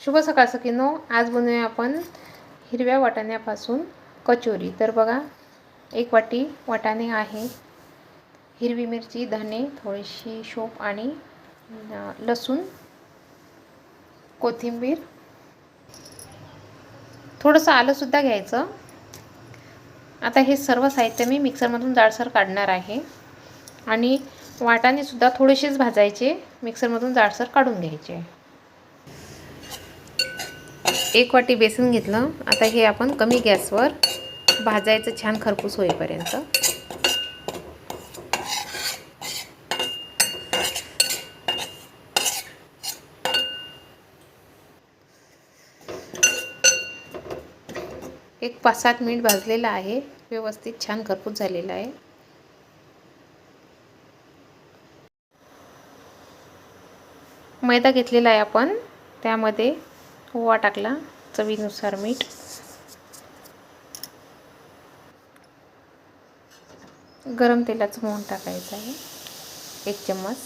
शुभ सकाळ सखींनो, आज बनवूया आपण हिरव्या वाटाण्यापासून कचोरी। तर बघा, 1 वाटी वाटाणे आहे, हिरवी मिरची, धने, थोडीशी शोप आणि लसूण, कोथिंबीर, थोडंसं आलं सुद्धा घ्यायचं। आता हे सर्व साहित्य मी मिक्सरमधून जाडसर काढणार आहे आणि वाटाणे सुद्धा थोडेसेच भाजायचे, मिक्सरमधून जाडसर काढून घ्यायचे। 1 वाटी बेसन घेतलं। आता हे आपण कमी गॅसवर भाजायचं छान खरपूस होईपर्यंत। एक 5-7 मिनिट भाजलेलं आहे, व्यवस्थित छान खरपूस झालेलं आहे। मैदा घेतलेला आहे आपण, त्यामध्ये ओवा टाकला, चवीनुसार मीठ, गरम तेलाचं मोहन टाकायचं आहे 1 चम्मच।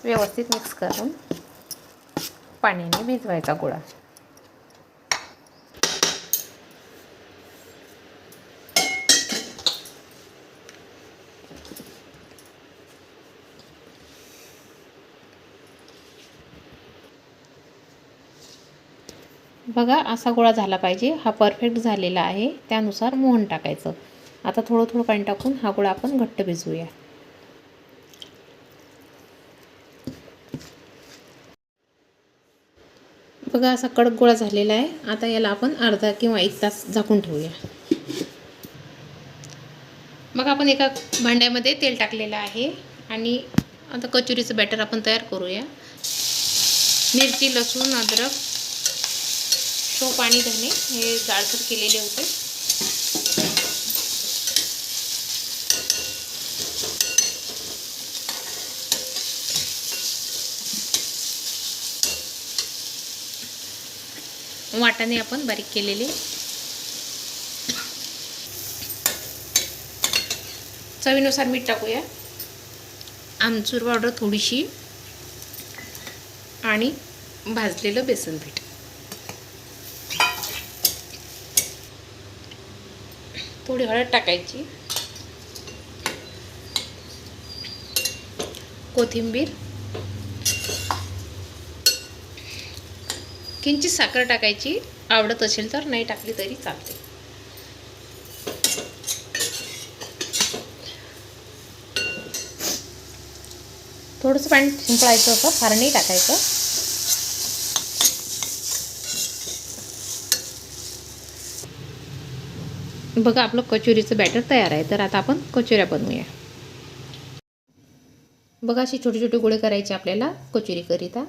व्यवस्थित मिक्स करून पाण्याने भिजवायचा गोळा। बघा, असा गोळा झाला पाहिजे, हा परफेक्ट झालेला आहे। त्यानुसार मोहन टाकायचं। आता थोडं थोडं पाणी टाकून हा गोळा आपण घट्ट भिजवूया। बघा, असा कडक गोळा झालेला आहे। आता याला आपण अर्धा किंवा 1 तास झाकून ठेवूया। बघा, आपण एका भांड्यामध्ये तेल टाकलेलं आहे आणि आता कचोरीचं बॅटर आपण तयार करूया। मिरची, लसूण, अद्रक, शोप आणि धने हे जाडसर केलेले होते। वाटाणे आपण बारीक केलेले, चवीनुसार मीठ टाकूया, आमचूर पावडर थोडीशी आणि भाजलेलं बेसन पीठ। थोडी हळद टाकायची, कोथिंबीर, किंचित साखर टाकायची, आवडत असेल तर, नाही टाकली तरी चालते। थोडंसं पाणी शिंपडायचं होतं, फार नाही टाकायचं। बघा, आपलं कचोरीचं बॅटर तयार आहे। तर आता आपण कचोऱ्या बनवूया। बघा, अशी छोटे छोटे गोळे करायचे आपल्याला कचोरी करिता।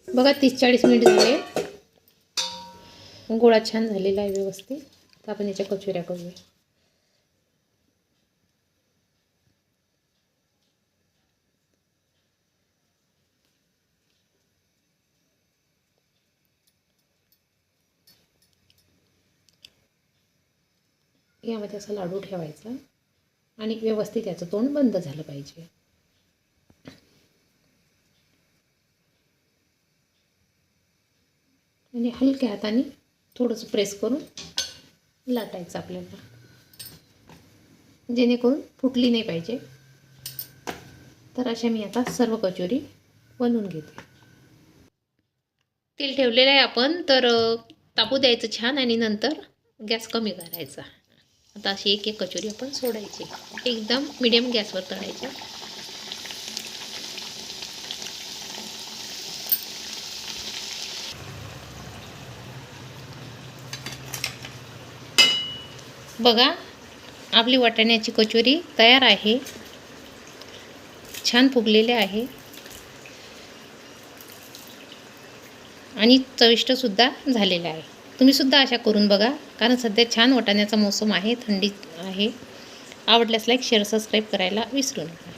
बघा, 30-40 मिनिट झाले, गोळा छान झालेला आहे व्यवस्थित। तर आपण याच्या कचोऱ्या करूया। यामध्ये असा लाडू ठेवायचा आणि व्यवस्थित याचं तोंड बंद झालं पाहिजे। आणि हलक्या हाताने थोडंसं प्रेस करून लाटायचं आपल्याला, जेणेकरून फुटली नाही पाहिजे। तर अशा मी आता सर्व कचोरी बनवून घेते। तेल ठेवलेलं आहे आपण, तर तापू द्यायचं छान आणि नंतर गॅस कमी करायचा। आता अशी एक एक कचोरी आपण सोडायची, एकदम मीडियम गॅसवर तळायच्या। बघा, आपली वाटाण्याची कचोरी तयार आहे, छान फुगलेले आहे आणि चविष्ट सुद्धा झालेलं आहे। तुम्ही सुद्धा अशा करून बघा, कारण सध्या छान वाटाण्याचा मोसम आहे, थंडी आहे। आवडल्यास लाईक, शेअर, सबस्क्राईब करायला विसरू नका।